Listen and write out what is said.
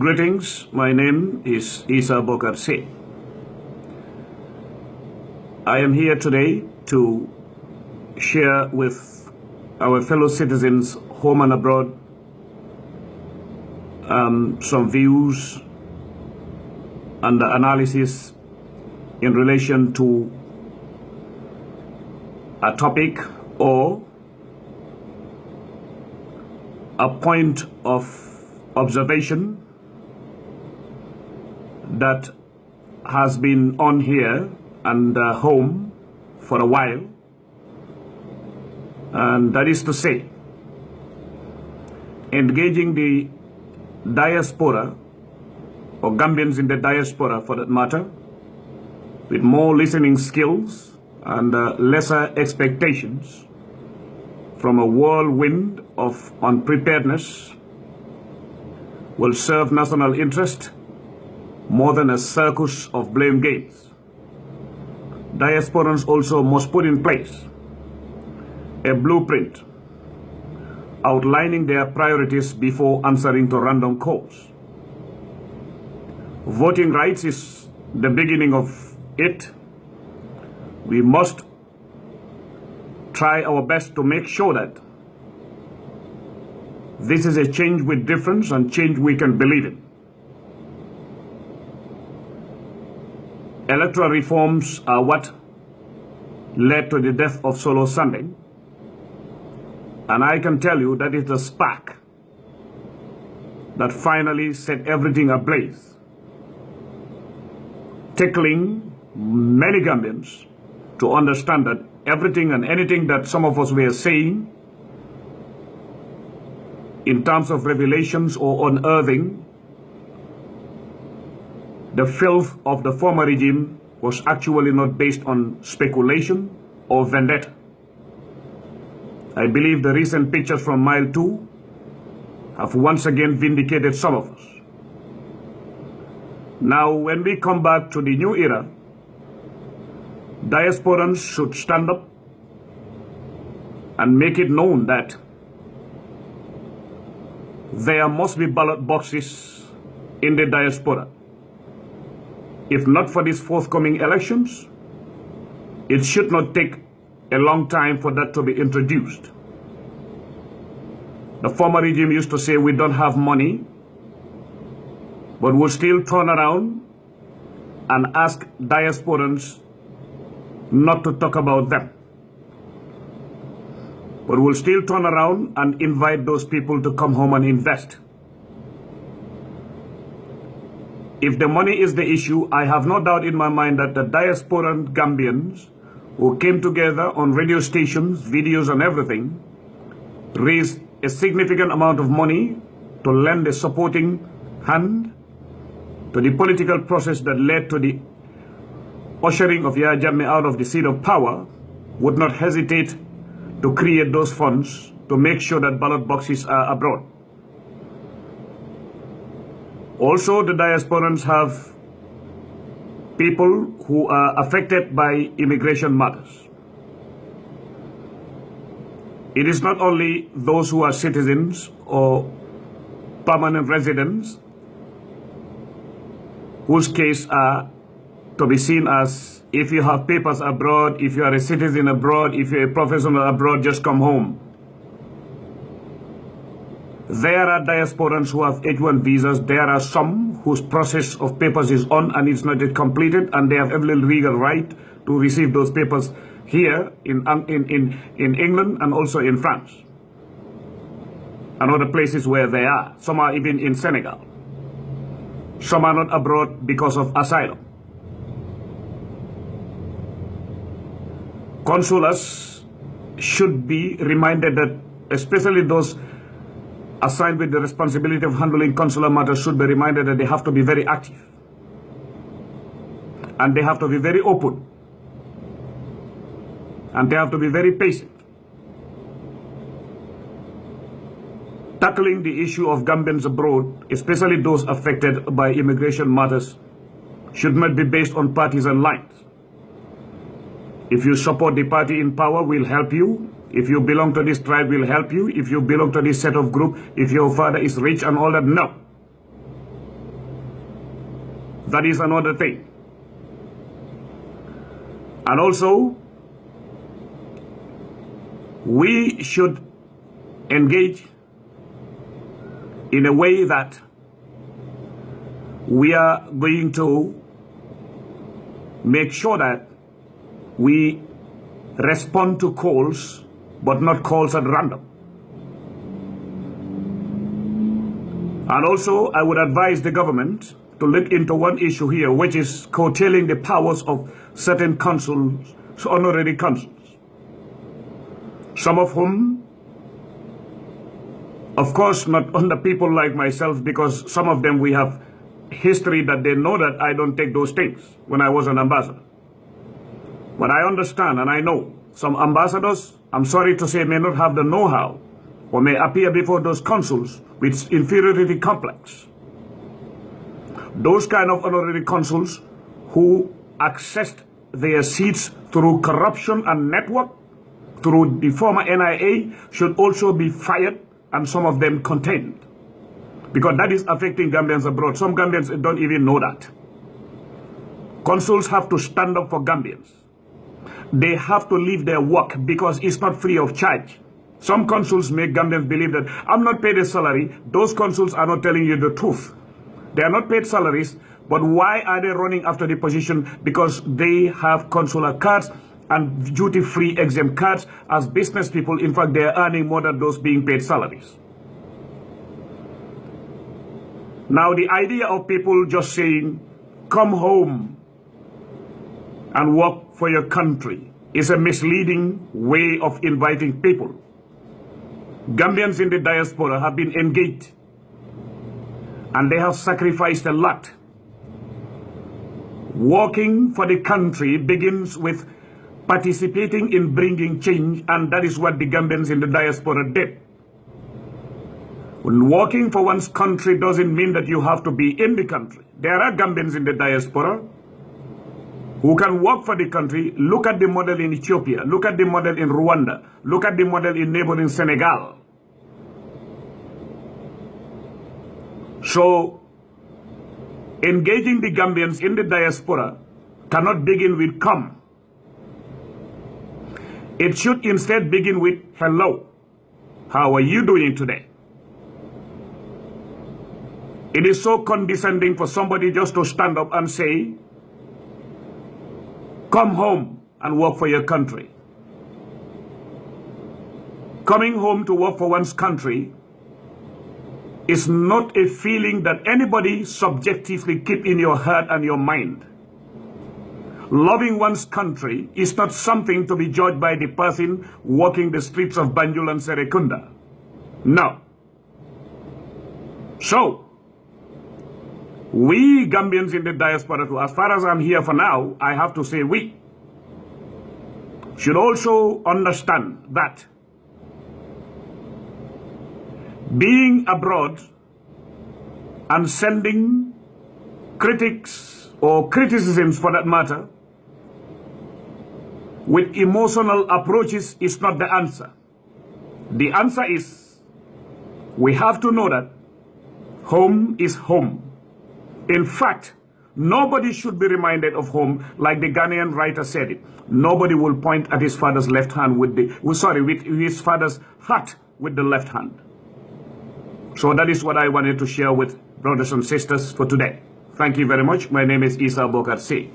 Greetings, my name is Isa Bokar Singh. I am here today to share with our fellow citizens, home and abroad, some views and analysis in relation to a topic or a point of observation that has been on here and home for a while, and that is to say, engaging the diaspora, or Gambians in the diaspora for that matter, with more listening skills and lesser expectations from a whirlwind of unpreparedness will serve national interest more than a circus of blame games. Diasporans also must put in place a blueprint outlining their priorities before answering to random calls. Voting rights is the beginning of it. We must try our best to make sure that this is a change with difference and change we can believe in. Electoral reforms are what led to the death of Solo Sunday, and I can tell you that it's the spark that finally set everything ablaze, tickling many Gambians to understand that everything and anything that some of us were saying in terms of revelations or unearthing the filth of the former regime was actually not based on speculation or vendetta. I believe the recent pictures from Mile 2 have once again vindicated some of us. Now, when we come back to the new era, diasporans should stand up and make it known that there must be ballot boxes in the diaspora. If not for these forthcoming elections, it should not take a long time for that to be introduced. The former regime used to say we don't have money, but we'll still turn around and ask diasporans not to talk about them. But we'll still turn around and invite those people to come home and invest. If the money is the issue, I have no doubt in my mind that the diasporan Gambians who came together on radio stations, videos and everything, raised a significant amount of money to lend a supporting hand to the political process that led to the ushering of Yahya Jammeh out of the seat of power, would not hesitate to create those funds to make sure that ballot boxes are abroad. Also, the diasporans have people who are affected by immigration matters. It is not only those who are citizens or permanent residents whose case are to be seen as, if you have papers abroad, if you are a citizen abroad, if you're a professional abroad, just come home. There are diasporans who have H1 visas. There are some whose process of papers is on and it's not yet completed, and they have every legal right to receive those papers here in England and also in France and other places where they are. Some are even in Senegal. Some are not abroad because of asylum. Consulars should be reminded that, especially those assigned with the responsibility of handling consular matters, should be reminded that they have to be very active and they have to be very open and they have to be very patient. Tackling the issue of Gambians abroad, especially those affected by immigration matters, should not be based on partisan lines. If you support the party in power, we'll help you. If you belong to this tribe, we'll help you. If you belong to this set of group, if your father is rich and all that, no. That is another thing. And also, we should engage in a way that we are going to make sure that we respond to calls, but not calls at random. And also, I would advise the government to look into one issue here, which is curtailing the powers of certain councils, honorary councils, some of whom, of course, not under people like myself, because some of them we have history that they know that I don't take those things when I was an ambassador. But I understand and I know some ambassadors, I'm sorry to say, may not have the know-how or may appear before those consuls with inferiority complex. Those kind of honorary consuls who accessed their seats through corruption and network, through the former NIA, should also be fired and some of them contained. Because that is affecting Gambians abroad. Some Gambians don't even know that. Consuls have to stand up for Gambians. They have to leave their work because it's not free of charge. Some consuls make Gambians believe that I'm not paid a salary. Those consuls are not telling you the truth. They are not paid salaries, but why are they running after the position? Because they have consular cards and duty-free exempt cards as business people. In fact, they are earning more than those being paid salaries. Now, the idea of people just saying, come home and work for your country is a misleading way of inviting people. Gambians in the diaspora have been engaged and they have sacrificed a lot. Working for the country begins with participating in bringing change, and that is what the Gambians in the diaspora did. When working for one's country doesn't mean that you have to be in the country. There are Gambians in the diaspora who can work for the country. Look at the model in Ethiopia. Look at the model in Rwanda. Look at the model in neighboring Senegal. So, engaging the Gambians in the diaspora cannot begin with come. It should instead begin with hello. How are you doing today? It is so condescending for somebody just to stand up and say, come home and work for your country. Coming home to work for one's country is not a feeling that anybody subjectively keep in your heart and your mind. Loving one's country is not something to be judged by the person walking the streets of Banjul and Serekunda. No. So, we Gambians in the diaspora, as far as I'm here for now, I have to say we should also understand that being abroad and sending critics or criticisms for that matter with emotional approaches is not the answer. The answer is we have to know that home is home. In fact, nobody should be reminded of home like the Ghanaian writer said it. Nobody will point at his father's left hand with his father's heart with the left hand. So that is what I wanted to share with brothers and sisters for today. Thank you very much. My name is Isa Bokar C.